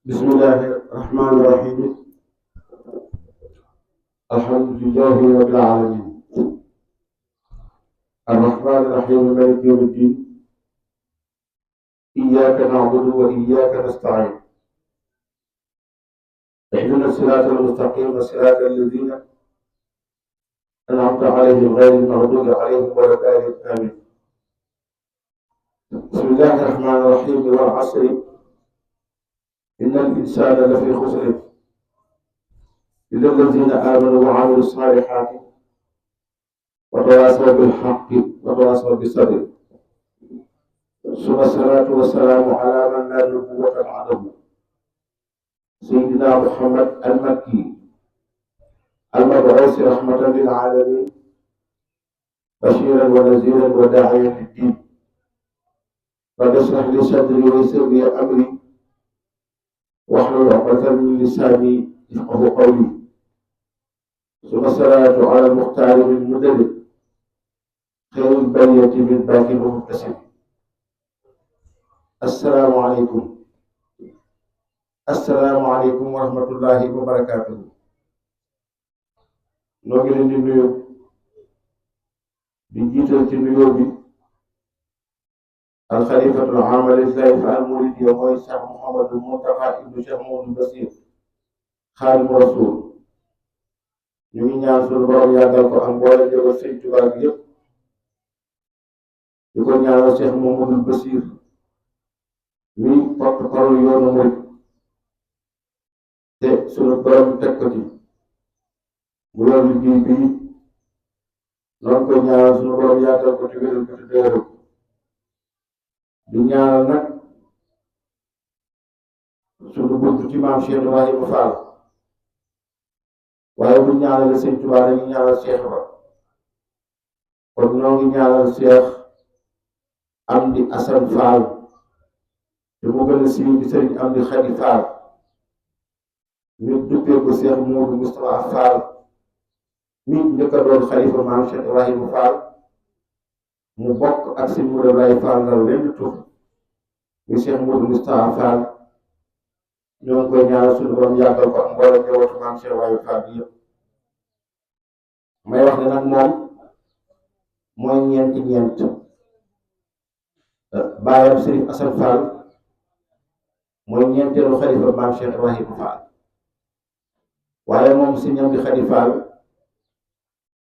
بسم الله الرحمن الرحيم. الحمد لله رب العالمين الرحمن الرحيم مالك يوم الدين. إياك نعبد وإياك نستعين. اهدنا الصراط المستقيم صراط الذين أنعمت عليهم غير المغضوب عليهم ولا الضالين آمين. بسم الله الرحمن الرحيم والعصر إن الإنسان لفي خسر إلا الذين آمنوا وعملوا الصالحات وتواصوا بالحق وتواصوا بالصبر. ثم الصلاة والسلام على من لا نبوة بعده سيدنا محمد المكي المبعوث رحمة للعالمين بشيرا ونذيرا وداعيا للدين. قد اشرح لي صدري ويسر لي أمري واحلل عقدة من لساني يفقه قولي. ثم الصلاة على المختار من مدد خير البرية من باك ومبتسم. السلام عليكم wa rahmatullahi wa barakatuhu. noo ngi leen di nuyu di jiital ci nuyoo bi alxalifatul aam lillahi fa al muridiya mooy Cheikh Mouhamadou Mountakha ibnu Cheikh Mouhamadou Bassir Xaadimu Rasuul. ñu ngi ñaan suñu borom yàggal ko ak mboolem njaboot Sëñ Tuubaa gi yëpp di ko ñaanal Cheikh Mouhamadou Bassir mi porte-parole yoonu murid te suñu borom teg ko ci mu yor liggéey bi noonu koy ñaanal suñu borom yàggal ko ci wéral ko ci dëgëral ko. di ñaanal nag suñu bunt ci maam Cheikh Ibrahima Fall waaye bu ñaanale Sëñ Tuubaa dañuy ñaanal Cheikh Ba kon noo ngi ñaanal Cheikh Amdi Asan Fall te mu gën a siiw di Sëriñ Amdi Xadi Fall ñu duppee ko Cheikh Modou Moustapha Fall mi njëkk a doon xalifa maam Cheikh Ibrahima Fall mu bokk ak Sëñ Modou Abdoulaye Fall ndaw leen di tuuf muy Cheikh Modou Moustapha Fall. ñoo ngi koy ñaanal suñu borom yàggal ko ak mboolem njabootu maam Cheikh Ibrahima Fall bi yëpp. may wax ne nag moom mooy ñeent baayam Sëriñ Asan Fall mooy ñeenteelu xalifa maam Cheikh Ibrahima Fall waaye moom si ñam di Xadi Fall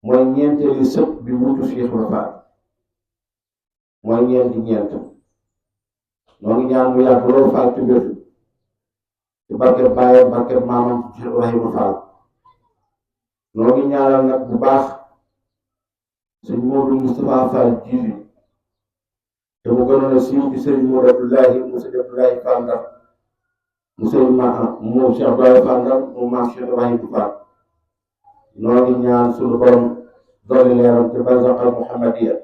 mooy ñeenteelu sët bi wuutu Cheikh Ibrahima Fall mooy ñeent. noo ngi ñaan mu yàgg loolu Fall ci wér ci barkeb baayam barkeb maamam Cheikh Ibrahima Fall. noo ngi ñaanal nag bu baax Sëñ Modou Moustapha Fall jiili te mu gënoon a siiw ci Sëriñ Modou Abdoulaye mu Sëriñ Abdoulaye Fall Ndar mu Sëriñ mu Cheikh Abdoulaye Fall Ndar mu maam Cheikh Ibrahima Fall. noo ngi ñaan suñu borom dolli leeram ci barzaqal Muhammadiya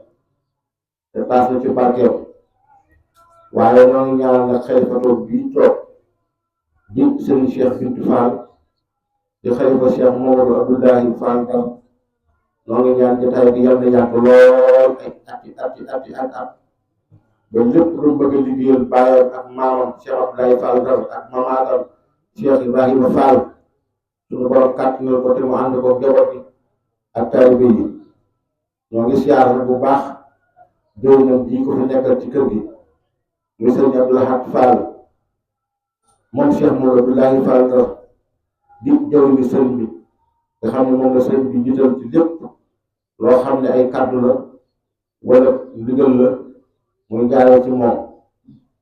te taas na ci barkeem. waaye noo ngi ñaanal nag xalifatoo bii toog di Sëriñ Cheikh Bintou Fall di xalifa Cheikh Mamadou Abdoulaye Fall Ndar. noo ngi ñaan jotaay bi yal na yàgg lool ay at ba lépp lu bëgg a liggéeyal baayam ak maamam Cheikh Abdoulaye Fall Ndar ak mamaatam Cheikh Ibrahima Fall suñu borom kàttanal ko te mu ànd ko njaboot gi ak taalibe yi. noo ngi siyaar nag bu baax jëwriñam ji ko fi nekkal ci kër gi muy Sëriñ Abdou Lahad Fall moom Cheikh Mamadou Abdoulaye Fall Ndar di jëwriñu sëriñ bi nga xam ne moom la sëriñ bi jiital ci lépp loo xam ne ay kàddu la wala ndigal la muy jaaree ci moom.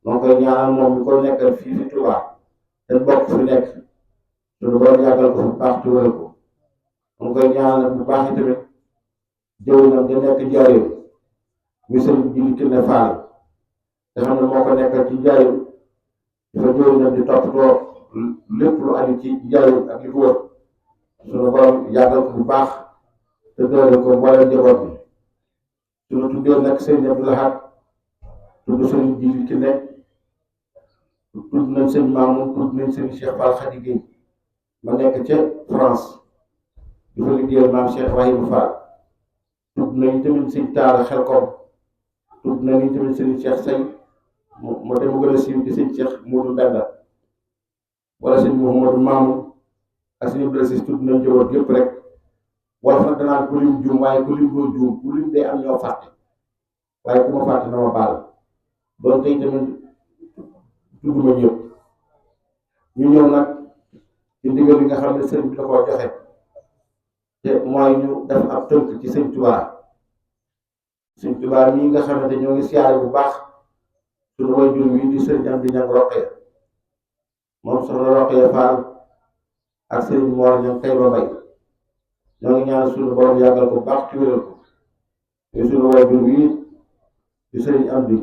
noo koy ñaanal moom mi ko nekkal fii fi Touba te bokk fi nekk suñu borom yàggal ko bu baax tuwal ko. noo koy ñaanal bu baax i tamit jëwriñam da nekk jaareem muy sëriñ Jili Kine Fall nga xam ne moo ko nekkal ci jaareem dafa jëwriñam di toppatoo lépp lu aju ci jaareem ak li ko wër suñu borom yàggal ko bu baax te doole ko mboolem njaboot bi. suñu tuddee nag Sëriñ Abdou Lahad tudd Sëriñ Jili Kine tudd nañ sëñ Mamoun tudd nañ sëñ Cheikh Fall Khady Gueye ma nekk ca France di fa liggéeyal maam Cheikh Ibrahima Fall. tudd nañ tamit sëñ Taara Xelkom tudd nañ tamit sëñ Cheikh Say moo te mu gën a siiw ci sëñ Cheikh Modou Mbenda. wala sëñ Mouhamadou Mamoun ak sëñ Abdou Aziz tudd nañ njaboot yëpp rek wolof nag danaan ku lim juum waaye ku lim doo juum ku lim day am ñoo fàtte waaye ku ma fàtte na ma baal doon tey tamit tudd ma ñëpp ñu ñëw nag ci ndigal li nga xam ne sëriñ bi da koo joxe te mooy ñu def ab tënk ci sëñ Tuubaa mii nga xamante ñoo ngi siyaare bu baax suñu way jur wi di sëriñ am di ñang Roqee moom soxna Roqee Fall ak sëriñ Moor ñang tey ba bay ñoo ngi ñaan suñu borom yàggal ko baax ci wéral ko ñu suñu way jur wi di sëriñ am di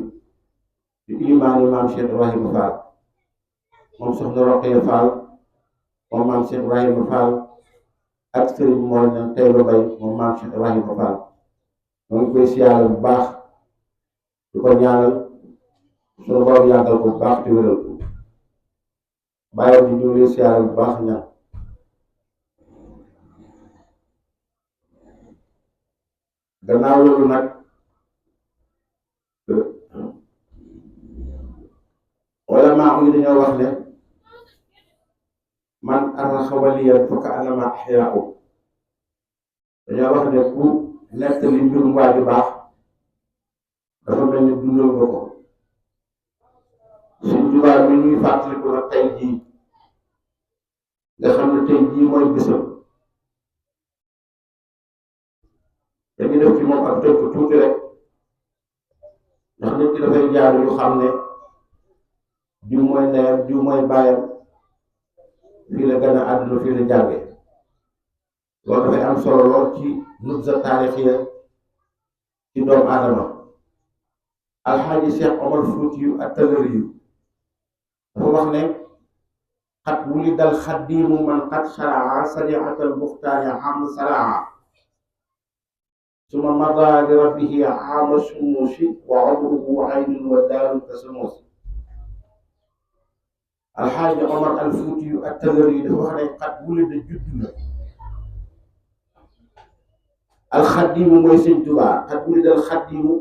ilimaani maam Cheikh Ibrahima Fall moom soxna Roqee Fall moom maam Cheikh Ibrahima Fall ak sëriñ Moor ñang tey ba bay moom maam Cheikh Ibrahima Fall ñoo ngi koy siyaare bu baax di ko ñaanal suñu borom yàggal ko bu baax ci wéral ko bàyyi di ñu ngi siyaare bu baax ñaan gannaaw loolu nag wala maa ngi dañoo wax ne man arraxa waliyan fa ka annama axyaau dañoo wax ne ku nekk li mbirum waa ju baax dafa mel ni dundal nga ko Sëñ Tuubaa mi ñuy fàttaliku nag tey jii nga xam ne tey jii mooy bisam dañuy def ci moom ak tënk tuuti rek ndax nit ki dafay jaar yu xam ne diw mooy ndeyam diw mooy baayam fii la gën a àdduna fii la jànge loolu dafay am solo lool ci nubza taarixiya ci doomu aadama alxaaji Cheikh Omar Fuutiyu at-Tallariyu dafa wax ne xat wulidal xaddiimu man xat sharaa sariatal muxtaari am saraa suma mada li rabbihi ama sumuusi wa umruhu aynun wa daarun kasumuusi alxaaji Omar al Fuutiyu at-Tallariyu dafa wax ne xat wulida judd na alxaddiimu mooy sëñ Tuubaa xat wulidal xaddiimu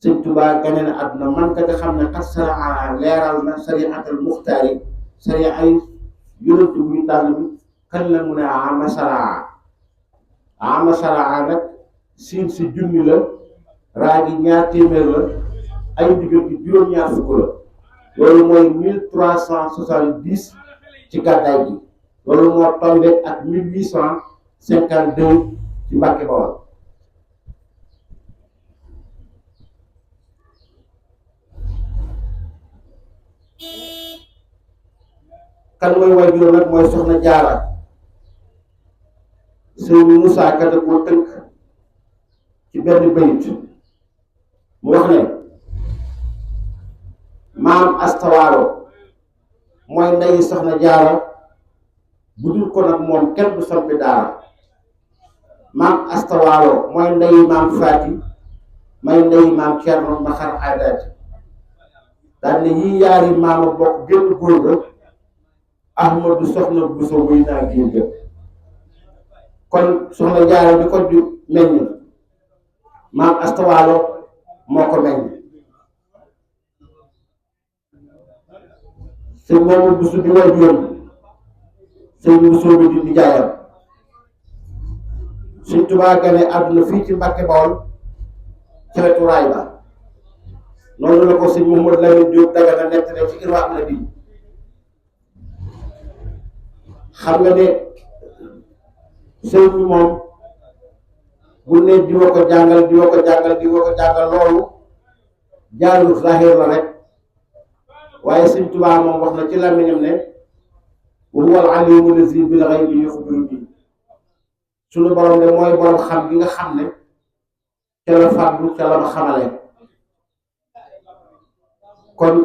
sëñ Tuubaa gane na àdduna man ka nga xam ne xat saraa leeral na sariatal muxtaari sari ay yonent bu ñu tànn bi kan la mu ne ama saraa nag siin si junni la raa gi ñaar téeméer la ay digal gi juróom-ñaar fukk la loolu mooy 1370 ci gàddaay gi loolu moo tombé ak 1852 ci Mbàkke Bawol kan mooy waajur nag mooy soxna Jaara sëñ Musaa Ka da koo tënk ci benn bayit mu wax ne maam astawaalo mooy ndeyi soxna Jaara bu dul ko nag moom kenn du sampi daara maam astawaalo mooy ndeyi maam Faati may ndeyi maam Cerno ma xar aadaati daal ne yii yaari maama bokk génn góor ga Ahmadu soxna Buso wuy naa giir ga kon soxna Jaara bi ko ju meññ maam astawaalo moo ko meññ sëñ moomu Buso bi way juróom sëñ Buso bi di nijaayam Sëñ Tuubaa gane àdduna fii ci Mbàkke Bawol ci wetu raay ba noonu la ko sëñ Mouhamadou Lamine Diop Dagana nett ne ci Irwaa na bi xam nga ne sëñ bi moom bu ne diwa ko jàngal loolu jaarul zahir la rek waaye Sëñ Tuubaa moom wax na ci làmmiñam ne wa huwa al-aliimu allazi bil ghaybi yuxbiru bi suñu borom de mooy borom xam gi nga xam ne ca la fàggu ca la ma xamale kon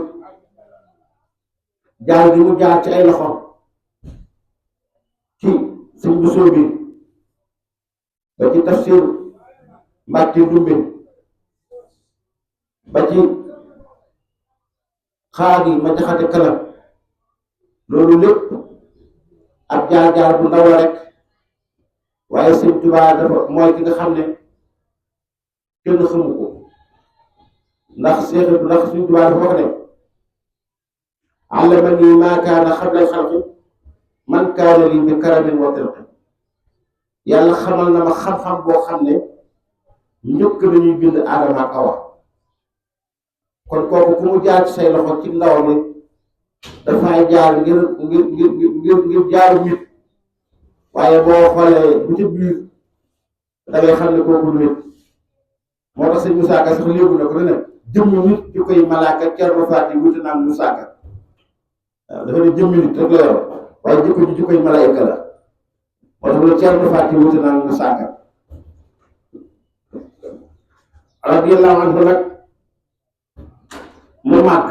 jaar gi mu jaar ci ay loxo ci sëñ Buso bi ba ci tafsir Mbàkke Ndumbe ba ci xaadi ma jaxate kalam loolu lépp ab jaar-jaar bu ndaw rek waaye Sëñ Tuubaa dafa mooy ki nga xam ne kenn xamu ko ndax Sëñ Tuubaa dafa wax ne allamanii maa kaana qabla al-xalqi man kaana li bi karamin wa tilqin yàlla xamal na ma xam-xam boo xam ne njëkk nañuy bind aadama ak awa kon kooku ku mu jaar ci say loxo ci ndaw mi dafay jaar ngir jaaru nit waaye boo xoolee bu ci biir da ngay xam ne kooku nit moo tax sëñ Moussa Ka sax léegu na ko ne jëmmi nit di koy malaaka Cerno Faati wuti naan Moussa Ka waaw dafa ne jëmmi nit rek la yor waaye jikko ji koy malaayka la moo tax ne Cerno Faati wuti naan Moussa Ka radiyallahu anhu nag mu màgg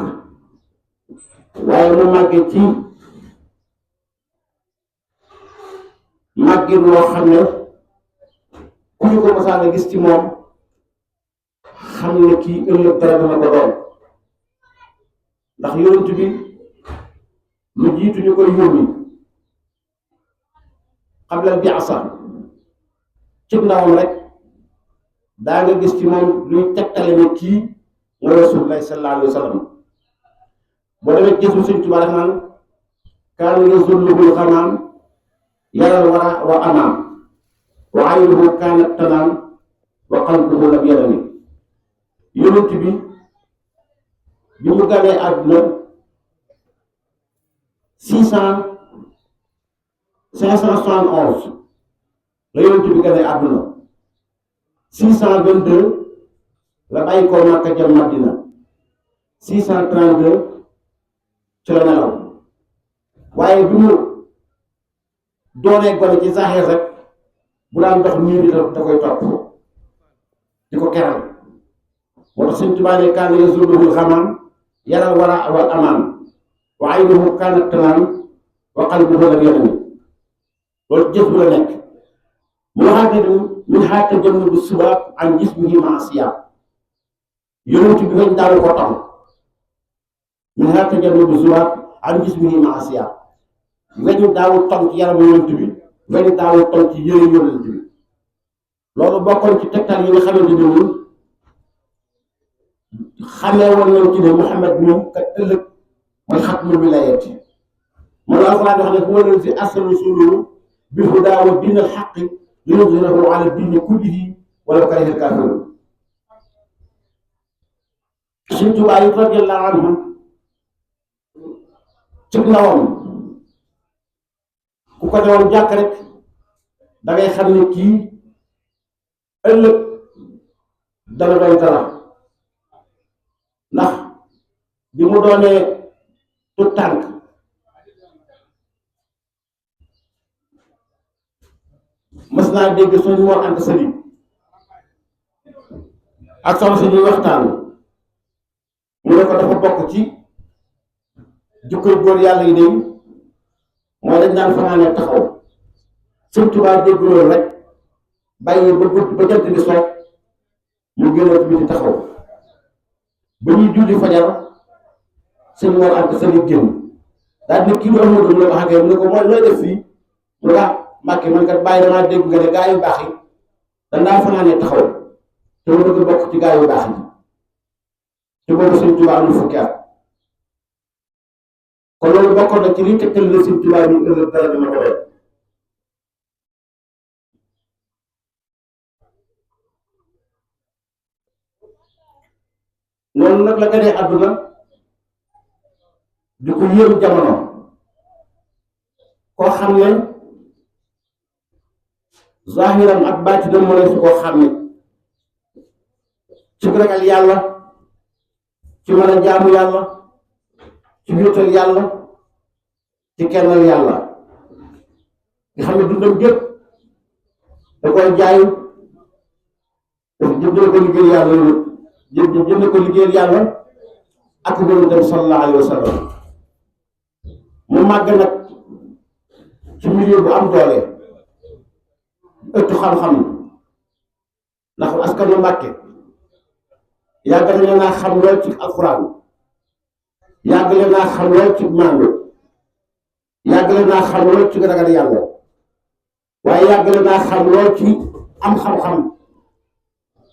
waaye mu màggee ci màggin woo xam ne ku ñu ko mosaan a gis ci moom xam ne kii ëllëg dara dana ko doon ndax yonent bi lu jiitu ñu koy yónni xablal bi'sa ci ndawam rek daa nga gis ci moom luy tegtale ne kii mooy Rasulullahi sallallahu alayhi wa sallam boo demee gisul Sëñ Tuubaa def naan kaana yazulluhul xamaam yaral wara wa amaam wa aynuhu kaanat tanaam wa qalbuhu lam yanami yonent bi mu ganee àdduna 571 la yonent bi ganee àdduna 622 la bàyyi ko Makka jëm Madina 632 ci la nelaw waaye bi mu doonee gone ci saaxeer rek bu daan dox nii bi da koy topp di ko keral moo tax Sëñ Tuubaa ne kaana yazulluhul xamaam yaral wara wal amaam wa aynuhu kaanat tanaam wa qalbuhu lam yanami loolu jëf bu la nekk mu waxaat ne min haa tajannubu subaab an jismihi ma'a siyaab yonent bi fañ daawu ko tam min haa tajannubu subaab an jismihi ma'a siyaab weñu daawu tam ci yaramu yonent bi weñu daawu tam ci yëre yonent bi loolu bokkoon ci tegtal yi nga xamante ne nii xamee woon nañ ci ne Muhammad moom kat ëllëg mooy xatmul wilaayati moom la Alxuraan wax ne huwa llazii arsala rasuulahu bil hudaa wa diinil haqqi liyuzhirahu ala diini kullihi walaw karihal kaafiruun Sëñ Tuubaa yi radiyallaahu anhu ci ndawam ku ko newoon jàkk rek da ngay xam ne kii ëllëg dana doy dara ndax bi mu doonee tu tànk mas naa dégg suñu Mor Anta Sali ak soxna si ñuy waxtaan mu ne ko dafa bokk ci jikkoy góor yàlla yi de mooy dañ daan fanaanee taxaw Sëñ Tuubaa dégg loolu rek bàyyi ba gudd ba jant bi soog mu génn ci biti taxaw ba ñuy julli fajar sëñ Mor Anta Sali génn daal di ne kii lu am na mu ne ko xàggee mu ne ko mooy looy def fii mu ne Mbàkke man kat bàyyi damaa dégg nga ne gaa yu baax yi dañ daa fanaanee taxaw te mu bëgg bokk ci gaa yu baax yi te boobu Sëñ Tuubaa amul fukki at kon loolu bokkoon na ci li tegtal na Sëñ Tuubaa bi ëllëg dara dina ko def noonu nag la gënee àdduna di ko yéem jamono koo xam ne zahiram ak baatinam mu ne su koo xam ne ci ragal yàlla ci mën a jaamu yàlla ci wéetal yàlla ci kennal yàlla nga xam ne dundam gépp da koy jaay jëndee ko liggéey yàlla jënd ko liggéeyal yàlla ak yonentam sallallahu alayhi wa sallam mu màgg nag ci milieu bu am doole ëttu xam-xam ndax askanu Mbàkke yàgg nañu naa xam lool ci alxuraan yàgg leen naa xam lool ci maandu yàgg leen naa xam lool ci ragal yàlla waaye yàgg leen naa xam lool ci am xam-xam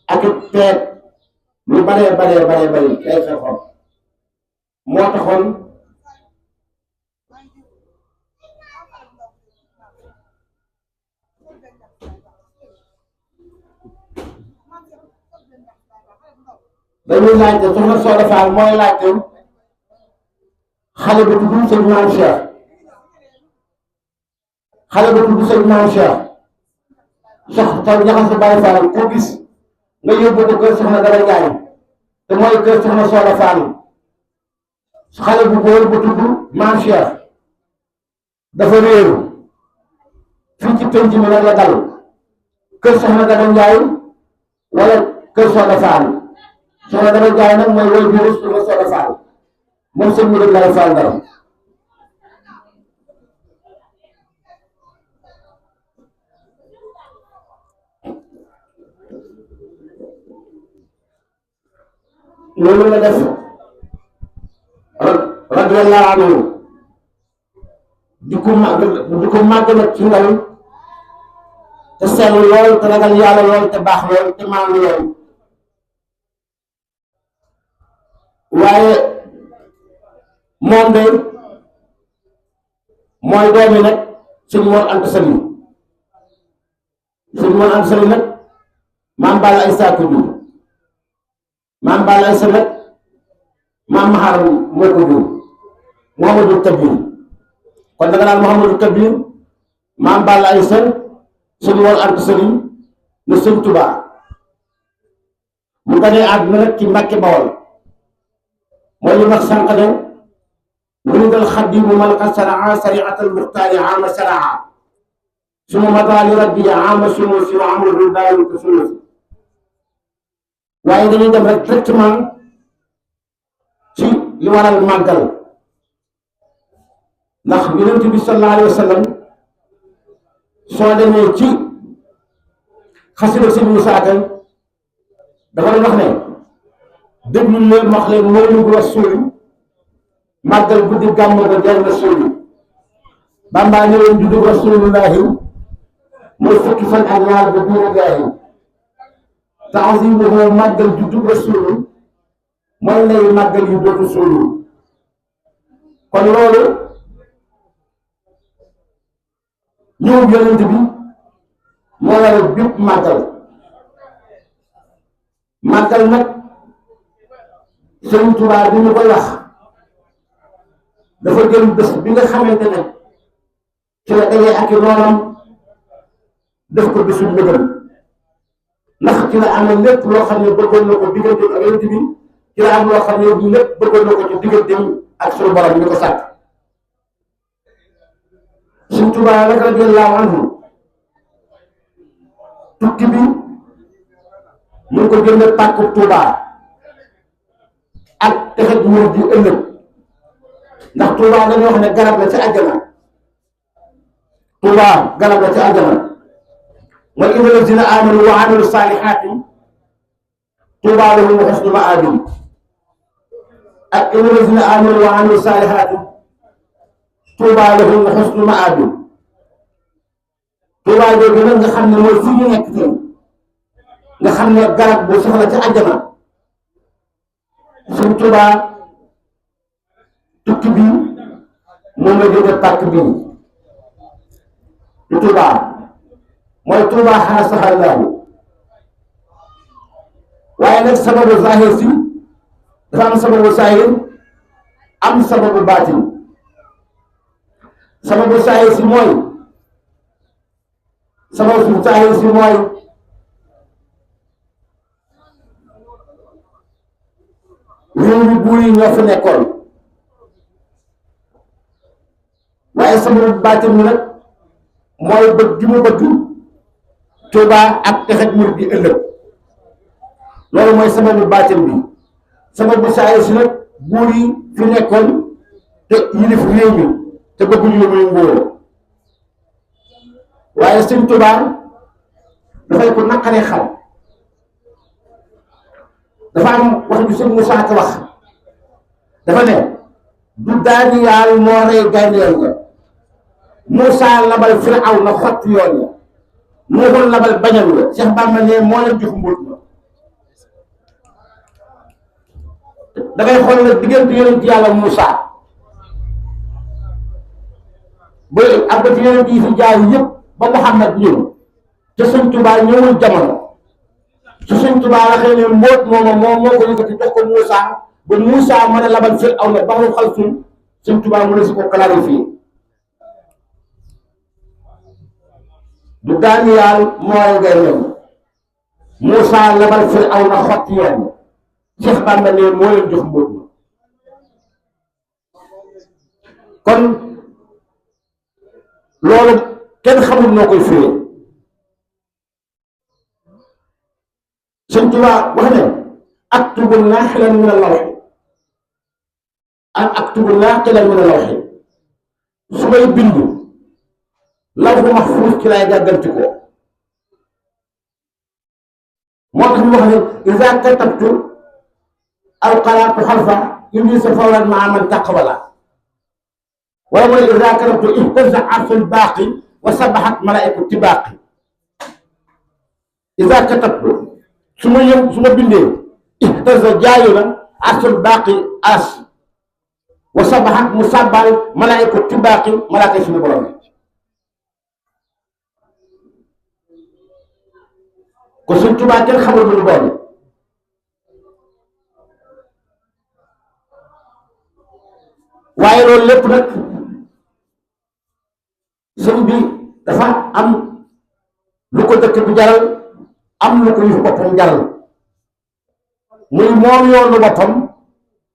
ak peet lu baree bari ay xam-xam moo taxoon dañuy laajte soxna Soda Fall mooy laajte xale bu tudd sëñ Maam Cheikh xale bu tudd sëñ Maam Cheikh soxna Njaxate Baye Fall ko gis nga yóbbu ko kër soxna Dara Njaay te mooy kër soxna Soda Fall xale bu góor bu tudd Maam Cheikh dafa réeru fii ci penc mi nag la dal kër soxna Dara Njaay wala kër Soda Fall soxna Dara Njaay nag mooy woy biiru soxna Soda Fall moom sëñ mu Dara Fall Ndar loolu la def radiyallahu anhu di ko màgg nag ci ndaw te seetlu lool te ragal yàlla lool te baax lool te maandu lool waaye moom de mooy doomi nag sëñ Mor Anta Sali sëñ Mor Anta Sali nag maam Balla ay saako jur maam Balla ay sa nag maam Mahar moo ko jur Mouhamadou Kabir kon da nga naan Mouhamadou Kabir maam Balla ay sa sëñ Mor Anta Sali ne sëñ Touba mu ganee àdduna nag ci Mbàkke Bawol mooy li wax sànq ne wulidal xadimu man qad saraa sariatal muxtaari ama saraa suma madaali rabbi ama sunusi wa amruhu daayu ko sunusi waaye dañuy dem rek directement ci li waral màggal ndax yonent bi sallallahu alayhi wa sallam soo demee ci xasida sëñ Musaa Ka dafa doon wax ne déglu leen wax leen mawlidu rasuuli màggal guddi gàmm ga jar na suuli Bàmba ñëwoon juddu rasuulullaahi mooy fukki fan ak ñaar ba biir gaayi ta'zimuhu màggal juddu rasuulu mooy lay màggal yu dootu suulu kon loolu ñëw yonent bi moo waral bépp màggal màggal nag Sëriñ Tuubaa bi ñu koy wax dafa jël bés bi nga xamante ne ci la dajee ak i noonam def ko bésu mbëggal ndax ci la amee lépp loo xam ne bëggoon na ko diggante ak yonent bi ci la am loo xam ne lépp bëggoon na ko ci digganteem ak suñu borom ñu ko sàkk Sëriñ Tuubaa nag radiyallaahu anhu tukki bi mu ngi ko jënd pàkku Tuubaa ak texet murid di ëllëg ndax Tuubaa dañoo wax ne garab la ci àjjana Tuubaa garab la ci àjjana mooy inna lazina amanu wa amilu saalihaati Tuubaa lahum husnu maabin ak inna lazina amanu wa amilu saalihaati Tuubaa lahum husnu maabin Tuubaa jooju nag nga xam ne mooy fu ñu nekk tey nga xam ne garab bu soxla ci àjjana Sëriñ Tuubaa tukki bi moom la jëndee pàkk bi di Tuubaa mooy Tuubaa xanaa saxal laahu waaye nag sababu zahir si dafa am sababu zahir am sababu baatin sababu zahir si mooy réew mi buur yi ñoo fi nekkoon waaye sababu baatin mi nag mooy bëgg gi mu bëgg Tuubaa ak texet murid di ëllëg loolu mooy sababu baatin bi sababu saayir si nag buur yi fi nekkoon te yilif réew mi te bëgguñu lu muy nguur waaye Sëriñ Tuubaa dafay ko naqaree xam dafa am wax bi sëñ Musaa Ka wax dafa ne du Daaniyaal moo rey gayndeel nga Musaa labal Firawna xott yoon ya moo ko labal bañal la Cheikh Bamba ne moo leen jox mbóot ma dangay xool nag diggante yonent yàlla Musaa ba ak ba ci yeneen yi fi jaar yëpp ba Muhammad ñëw te sëñ Tuubaa ñëwul jamono su sëñ Tuubaa waxee ne mbóot moom moo ko yëkkati jox ko Moussa ba Moussa mën a labal Firawna ba mu xal suñ sëñ Tuubaa mu ne si ko clarifié du Daniel mooy ngay ñëw Moussa labal Firawna xotti yoon Cheikh Bamba ne moo leen jox mbóot ma kon loolu kenn xamul noo koy firee sëñ Tuubaa wax ne aktubu naaqilan min al-lawhi aktubu naaqilan min al-lawhi su may bindu lawhu mahfuus ci lay gàgganti ko moo tax mu wax ne iza katabtu alqalaatu xarfa indi sa fawran maa man taqabala wala mooy iza katabtu ihtaza arsul baaqi wa sabaxat malaaiku tibaaqi iza katabtu su ma bindee ihtaza jaayu na arsul baaqi as wa sabaxat mu sàbbal malaaiku tibaaqi malaaka suñu borom ko Sëñ Tuubaa kenn xamul lu doon waaye loolu lépp nag sëñ bi dafa am lu ko dëkk bi jaral am lu ko yëf boppam jaral muy moom yoonu boppam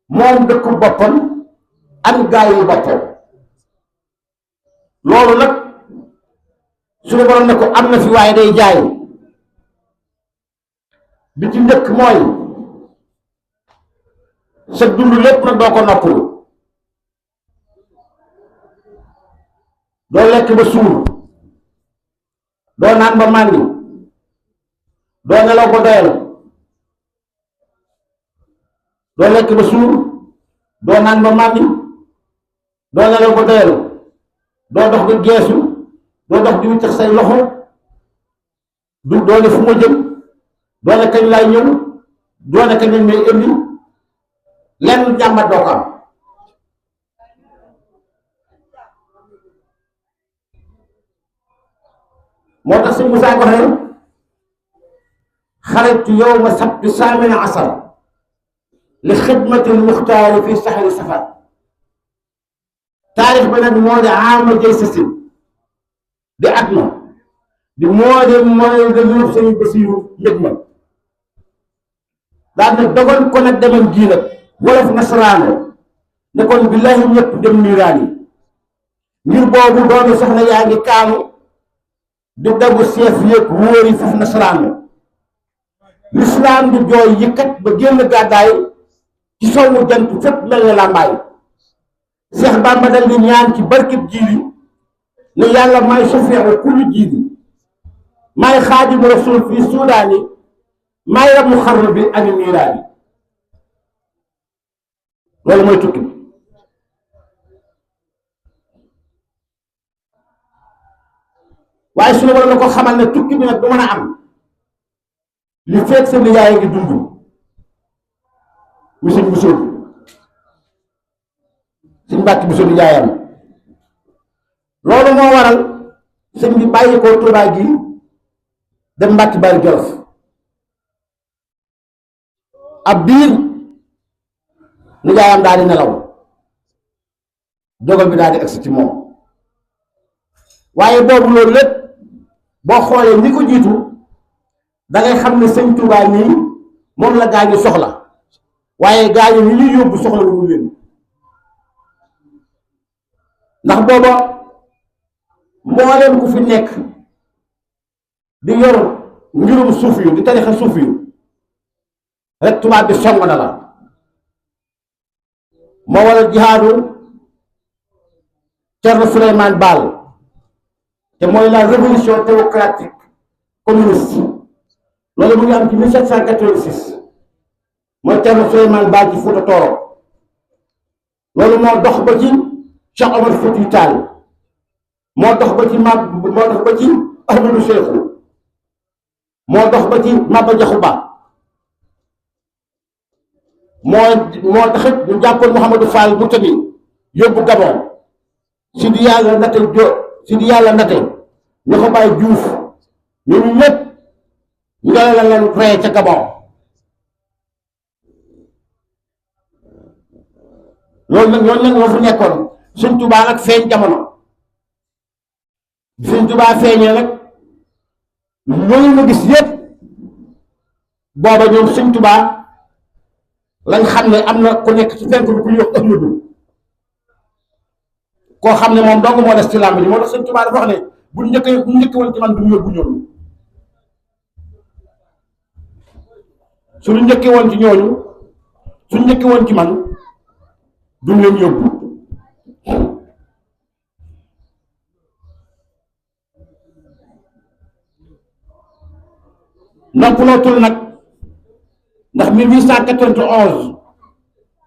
moom dëkku boppam am gaayu boppam loolu nag suñu borom ne ko am na fi waaye day jaay bi ci njëkk mooy sa dund lépp nag doo ko noppalu doo lekk ba suur doo naan ba màndi doo nelaw ba doyal doo lekk ba suur doo naan ba màndi doo nelaw ba doyal doo dox di geesu doo dox di wiccax say loxo doo ne fu ma jëm doo ne kañ laay ñëw doo ne kañ lañ may indi lenn jàmbat doo ko am moo tax si Musaa ko xëy xarajtu yawma sabti saamina asar li xidmatil muxtaari fi saxari safar taarix ba nag moo di ama jëy sa sin di at ma di mooy da yóbbu sëñ Basiiru mbég ma daal ne dogal ko nag demam gii nag wolof nasaraano ne kon billaahi ñëpp dem niiraan yi ngir boobu doomi soxna yaa ngi kaamu di dagu seef yëpp wóori foofu nasaraano lislaam di jooy yëkkat ba génn gàddaay ci sowwu jant fépp mel ne làmbaay Seex Bàmba dal di ñaan ci barkeb jiili ne yàlla may sofeexu kullu jiili may xaadimu rasul fii suudaani may rabu xarnu bi ani niiraani loolu mooy tukki waaye suñu borom na ko xamal ne tukki bi nag du mën a am li fekk sa nijaay ngi dund mu sëñ Bousso sëñ Mbàkke Bousso nijaayam loolu moo waral sëñ bi bàyyi ko Tuubaa gi dem Mbàkke Bari Jolof ab biir nijaayam daal di nelaw dogal bi daal di agsi ci moom waaye boobu loolu lépp boo xoolee ñi ko jiitu da ngay xam ne sëñ Tuubaa nii moom la gaañu soxla waaye gaañu ñi ñuy yóbbu soxla wu ñu leen ndax booba mbooleem ku fi nekk di yor ngirum suuf yu di tarixa suuf yu rek tubaab bi song na la moo waral jihaadu Thierno Souleymane Baal te mooy la révolution démocratique communiste loolu mu ngi am ci 1786 mooy Thierno Souleymane Baal ci Fuuta Tooro loolu moo dox ba ci Cheikh Omar Foutiyou Tall moo dox ba ci Ahmadou Cheikhou moo dox ba ci Maba Jaxu Ba moo taxit ñu jàppoon Mouhamadou Fall mu tëbi yóbbu Gabon Sidi Yàlla Ndate Sidi Yàlla Ndate ñu ko bàyyi Juuf ñooñu ñëpp ngelaw la leen rey ca Gabon loolu nag ñooñu nag ñoo fi nekkoon. Sëñ Tuubaa nag feeñ jamono Sëñ Tuubaa feeñee nag loolu nga gis yëpp booba ñoom Sëñ Tuubaa lañ xam ne am na ku nekk ci fenk bi ku ñuy wax Ahmadu koo xam ne moom dong moo des ci làmb ji moo tax Sëñ Tuubaa dafa wax ne bu njëkk woon ci man du ñu yóbbu ñooñu suñu njëkkee woon ci ñooñu suñu njëkkee woon ci man duñ leen yóbbu noppalootul nag ndax 1891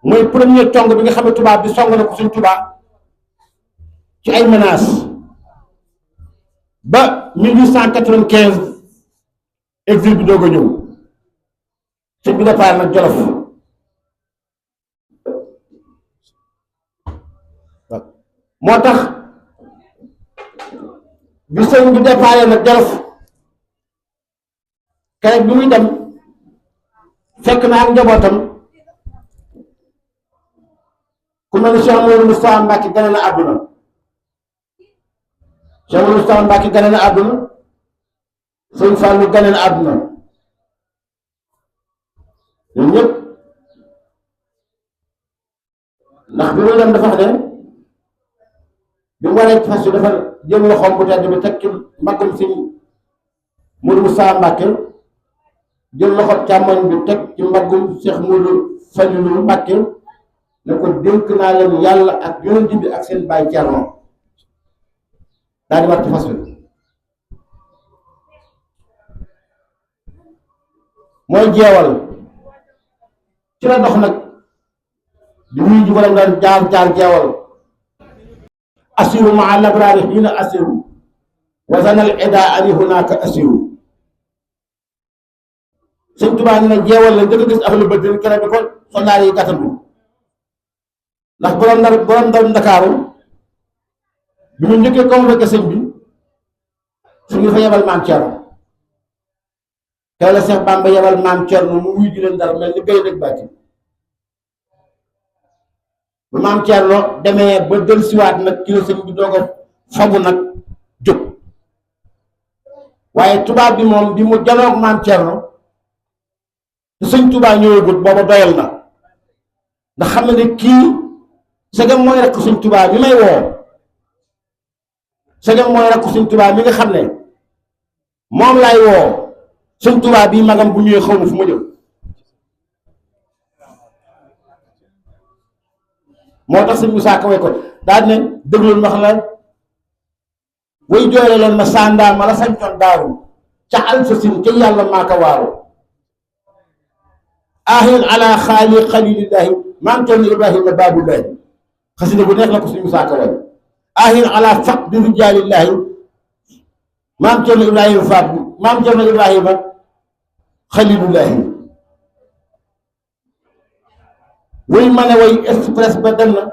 mooy premier tong bi nga xam ne tubaab bi song na ko Sëñ Tuubaa ci ay menaces ba 1895 exil bi doog a ñëw sëñ bi départ nag Jolof moo tax bi sëñ bi départ nag Jolof keroog bi muy dem fekk na ak njabootam ku mel ni Cheikh Mouhamadou Moustapha Mbacké gane na àdduna Cheikh Mouhamadou Moustapha Mbacké gane na àdduna sëñ Fallou gane na àdduna ñun ñëpp ndax bi muy dem dafa wax ne bi mu waree fas yi dafa jël loxoom bu tedd bi teg ci mbaggum sëñ Mouhamadou Moustapha Mbacké jël loxo càmmoñ bi teg ci mbaggum Cheikh Modou Fadilou Mbacké ne ko dénk naa leen yàlla ak yonent bi ak seen baay Cerno daal di war ci fas wi mooy jeewal ci la dox nag di wuyu ji borom daan jaar jeewal asiru maa labraari xiina asiru wasanal ida ani hunaka asiru Sëñ Tuubaa ne na jeewal la njëkk a gis ahlu badrin keroog bi ko soldaar yi gàttandu ndax borom ndar Ndakaaru bi mu njëkkee convoqué sëñ bi su ñu fa yebal maam Cerno keroog la Seex Bàmba yebal maam Cerno mu wuy ji leen Ndar mel ni béy rek bàtti ba maam Cerno demee ba del siwaat nag ci la sëñ bi doog a fabu nag jóg waaye tubaab bi moom bi mu janoog maam Cerno te Sëñ Tuubaa ñëwagut booba doyal na ndax xam ne kii segam mooy rakk Sëñ Tuubaa bi may woo segam mooy rakk Sëñ Tuubaa mi nga xam ne moom laay woo Sëñ Tuubaa bii magam bu ñëwee xaw ma fu ma jëm moo tax sëñ Musaa Ka way ko daal ne déglul ma wax la way jooyle leen ma sandaa ma la sañcoon daaru ca alfasin ca yàlla maa ko waaru ahil ala xaali xalilillahi maam Cerno Ibrahima baabullahi xasida bu neex la ko suñu saaka way ahil ala faqdi rijaalillahi maam Cerno Ibrahima faatu maam Cerno Ibrahima xalilullahi way ma ne way express ba dem na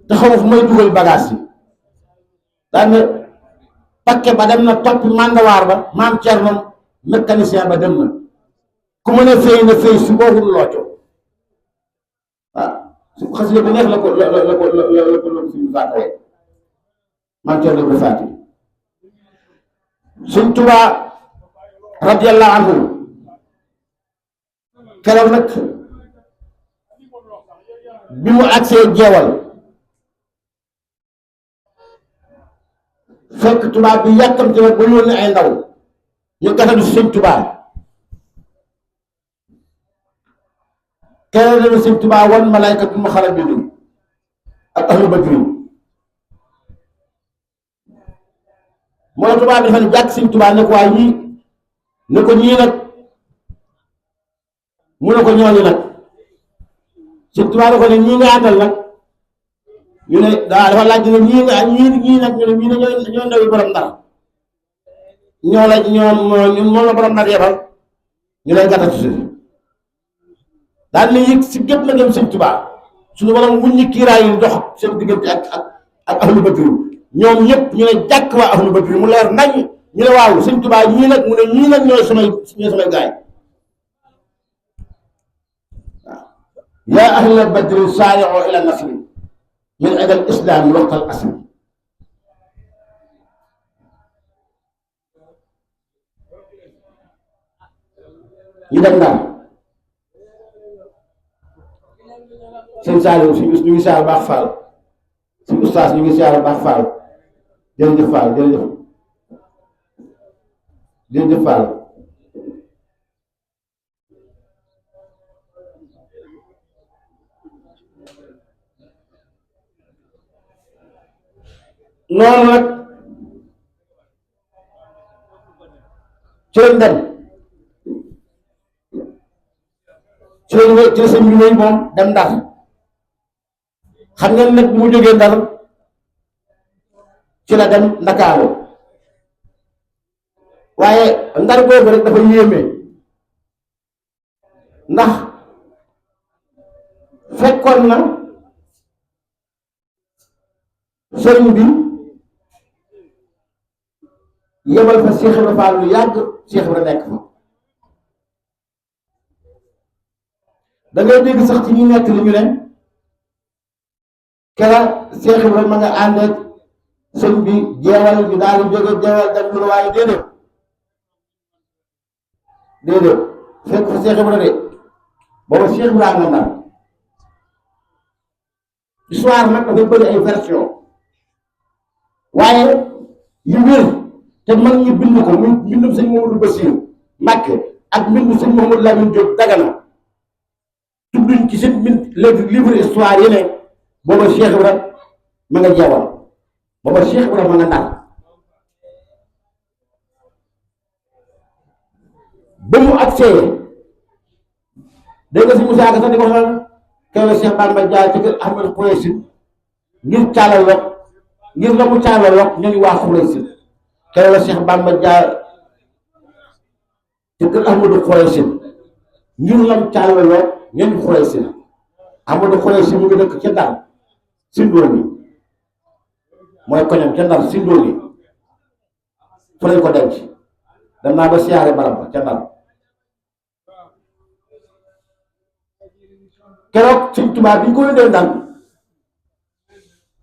te xamu fu may dugal bagage yi daan ne pakke ba dem na topp mandawaar ba maam Cerno mécanicien ba dem na ku mën a fay na fay su boobul looco su xasida bu neex la ko suñu saaka way maam Cerno bi faati Sëñ Tuubaa radiyallahu anhu keroog nag bi mu agsee jeewal fekk tubaab bi yàkkamti nag ba yónni ay ndaw ñu gàttandu si Sëñ Tuubaa keroog la Sëñ Tuubaa wan malaykatu muxarrabiin ak ahlu badrin mooy tubaab bi dafa ne jàkk Sëñ Tuubaa ne ko waaye ñii ne ko ñii nag mu ne ko ñooñu nag Sëñ Tuubaa ne ko ne ñii nga àndal nag ñu ne dafa laaj ne ñii nag ñu ne ñii ne ñoo ndawi borom Ndar ñoo la moom la borom Ndar yebal ñu lay gàttatu si daal ne yëg si gépp na dem Sëñ Tuubaa suñu borom wuññi kiiraay yi dox seen diggante ak ahlu badri ñoom ñëpp ñu ne jàkk waa ahlu badri mu leer nañ ñu ne waaw sëñ Tuubaa ñii nag mu ne ñii nag ñooy samay gaay waaw yaa ahla badri saari'u ila nasri min ida al islaami waqta al asri ñu dem daal sëñ Saliou ñu ngi siyaar baax Fall suñu ustaas ñu ngi siyaar baax Fall jërëjëf Fall jërëjëf Fall noonu nag ci lañ dem ci la sëñ bi wéy moom dem Ndar xam ngeen nag bu mu jógee Ndar ci la dem Ndakaaru waaye Ndar boobu rek dafa yéeme ndax fekkoon na sëriñ bi yebal fa Cheikh Ibra Fall lu yàgg Cheikh Ibra nekk fa da ngay dégg sax ci ñi nekk li ñu ne kera Cheikh Ibra ma nga ànd ak sëñ bi jeewal bi daal di jóge jeewal dem lu waaye déedéet fekk fa Cheikh Ibra de booba Cheikh Ibra nga Ndar histoire nag dafay bëri ay version waaye yu wér te mag ñi bind ko muy mbindum sëñ Mamadou Bassir Mbàkke ak mbindum sëñ Mouhamadou Lamine Diop Dagana tudduñ ci seen livre histoire yi ne booba Cheikh Ibra ma nga jeewal booba Cheikh Ibra ma nga Ndar ba mu agsee dégg nga si Moussa Ka sax di ko xool kew la Cheikh Bamba Jaar ci kër Ahmed Khoureyssi ngir caalaloog ngir la mu caalaloog ñu ngi waa Khoureyssi kew la Cheikh Bamba Jaar ci kër Ahmadou Khoureyssi ngir la mu caalaloog ñu ngi Khoureyssi Ahmadou Khoureyssi mu ngi dëkk ca Ndar Sindooni mooy koñam ca Ndar Sindooni fu lañ ko denc dem naa ba siyaare barab ba ca Ndar keroog Sëñ Tuubaa bi ñu ko yónnee Ndar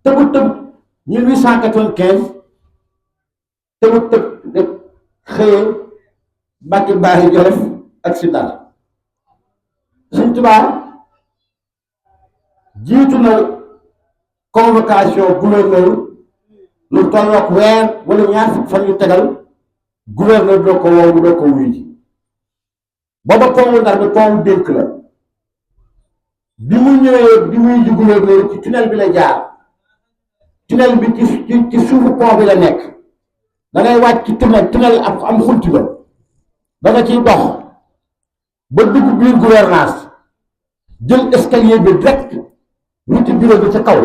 tëbu tëb 1895 tëbu tëb rek xëyee Mbàkke Baaxi Jolof ak si Ndar Sëñ Tuubaa jiitu na convocation gouverneur lu tollook weer wala ñaar fukki fan yu tegal gouverneur doo ko woowu doo ko wuy ji booba pont Ndar bi pont dénk la bi mu ñëwee di wuy ji gouverneur ci tunnel bi la jaar tunnel bi ci suufu pont bi la nekk da ngay wàcc ci tunnel am xunti ba da nga ciy dox ba dugg biir gouvernance jël escalier bi direct wuti bureau bi ca kaw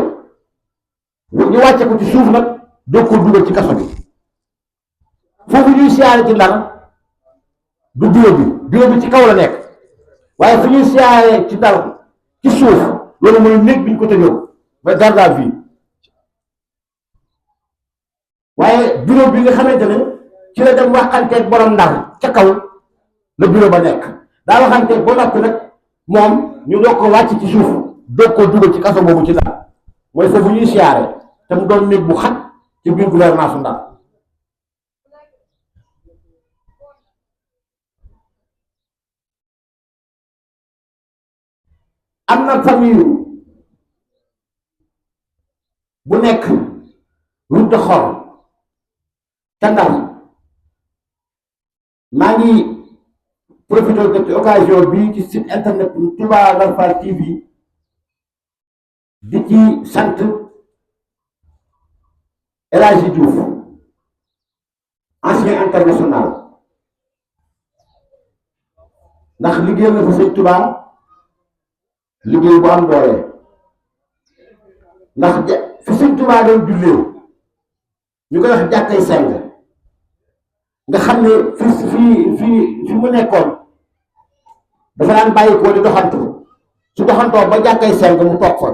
ñu wàcce ko ci suuf nag doo ko dugal ci kaso bi foofu ñuy siyaare ci Ndar du bureau bi ci kaw la nekk waaye fu ñuy siyaare ci Ndar ci suuf loolu mooy néeg bi ñu ko tëjoo mooy garde à vue waaye bureau bi nga xamante ne ci la dem waxanteeg borom Ndar ca kaw la bureau ba nekk daa waxanteeg ba noppi nag moom ñu doog ko wàcc ci suuf doog ko dugal ci kaso boobu ci Ndar mooy foofu ñuy siyaare te mu doon néeg bu xat ci biir gouvernance Ndar am na famille bu nekk route de Xor ca Ndar maa ngi profité de ci occasion bi ci site internet Touba Ndar Fall TV di ci sant El Hadji Diouf ancien international ndax liggéey na fa sëñ Touba liggéey bu am doole ndax fi sëñ Tuubaa doon jullee ñu koy wax jàkkay seng nga xam ne fi mu nekkoon dafa daan bàyyi ko di doxantu su doxantoo ba jàkkay seng mu toog fa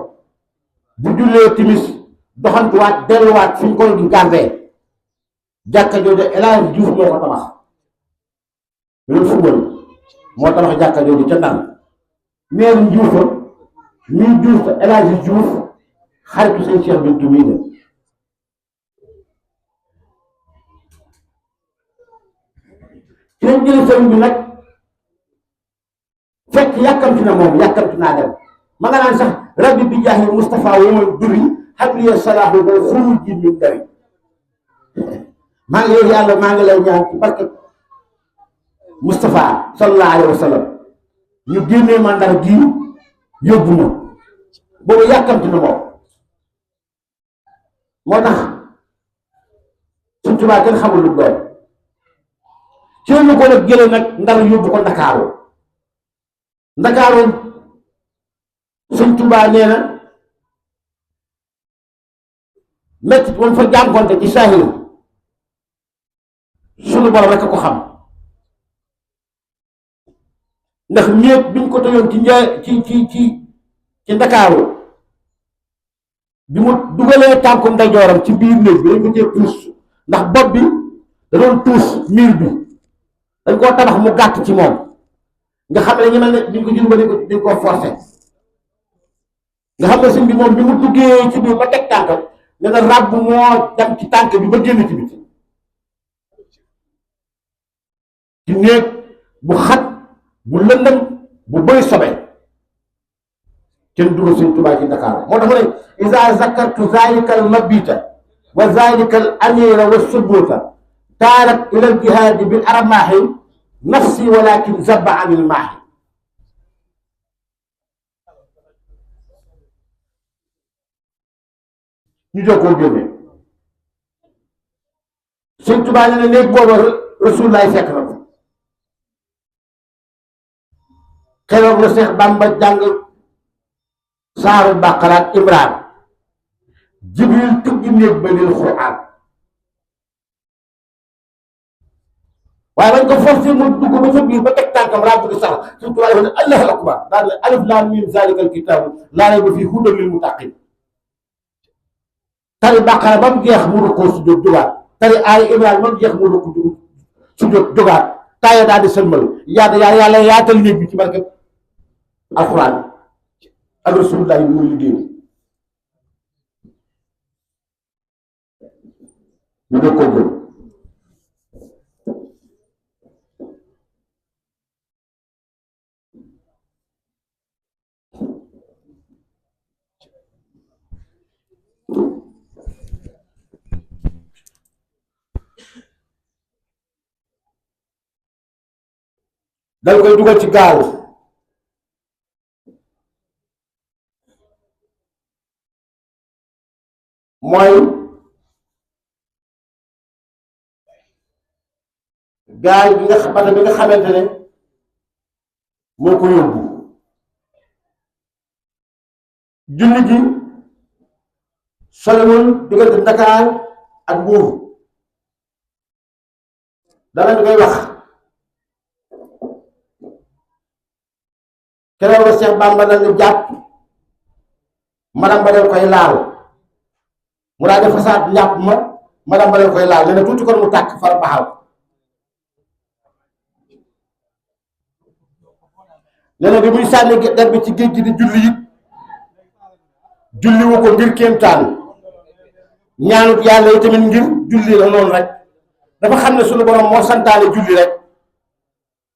bu jullee timis doxantuwaat delluwaat fi ñu ko gardé jàkka jooju El Hadj Diouf moo ko tabax loolu fubal moo tabax jàkka jooju ca Ndar maire Diouf ñuy Diouf te El Hadj Diouf xaritu sëñ Cheikh Bintou mii ne ci lañ jëlee sëriñ bi nag fekk yàkkamti na moom yàkkamti naa dem ma nga naan sax rabbi bi jaahi Moustapha woman duri habliya salaahu ba xuruji min dari maa ngi yow yàlla maa ngi lay ñaan ci barke Moustapha sallallahu alayhi wa sallam ñu génnee ma Ndar gii yóbbu ma boobu yàkkamti na moom moo tax suñ Tuubaa kenn xamul lu doon ci la ñu ko nag jëlee nag Ndar yóbbu ko Ndakaaru suñ Tuubaa nee na métti moom fa jànkonte ci saahir sunu borom rek a ko xam ndax ñéeg biñ ko tëjoon ci Ndakaaru bi mu dugalee tànku ndeyjooram ci biir néeg bi dañ ko cee puus ndax bopp bi da doon tuus miir bi dañ koo tabax mu gàtt ci moom nga xam ne ñu mel ne biñ ko jur ba dañ koo forcé nga xam ne sëñ bi moom bi mu duggee ci biir ba teg tànkam ne na ràbb moo dem ci tànk bi ba génn ci biti ci néeg bu xat bu lëndëm bu bëri sobe kenn dugal sëñ Tuubaa ci Ndakaaru moo tax mu ne iza zakartu zalika al mabita wa zalika al amira wa subuta taarat ila al jihaadi bil armaahi nafsi walakin zabba anil maahi ñu jóg koo génne sëñ Tuubaa ne néeg booba Rasulullaay fekk na ko keroog la Seex Bàmba jàng saaru Baqara ak Imraan Jibril tëggi néeg ba lil Quraan waaye bañ ko forcé mu dugg ba sa biir ba teg tànkam raa bëgg sax sëñ Tuubaa dafa ne Allahu akbar daal ne alif laam miim zaalikal kitaabu laa rayba fiihi hudan lil muttaqiin tari Baqara ba mu jeex mu rukkoo sujjóot jógaat tari aaya Ibrahima ba mu jeex mu rukkoo sujjóot jógaat taaya daal di sëlmal yàlla yaatal néeg bi ci barke alxuraan ak Rasulullah yi muy liggéey ñu dëg koo jël dal koy dugal ci gaal mooy gaal bi nga xamante ne moo ko yóbbu julli gi solewul diggante Dakar ak Mbuur danañ koy wax keroog la Seex Bàmba dal ni jàpp madam ba del koy laal mu daal di fasaat njàpp madam ba del koy laal nee na tuuti kon mu tàkk far baxaw nee na bi muy sànni der bi ci géej gi di julli it julli wu ko ngir kéemtaan ñaanut yàlla yi tamit ngir julli la noonu rek dafa xam ne sunu borom moo santaane julli rek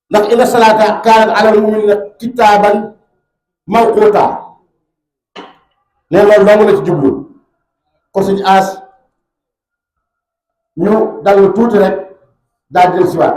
ndax inna salaata kaanat alal mu'miniina kitaaban mawquuta ne loolu dong la ci jublu ko suñu aas ñu dallu tuuti rek daal di del siwaat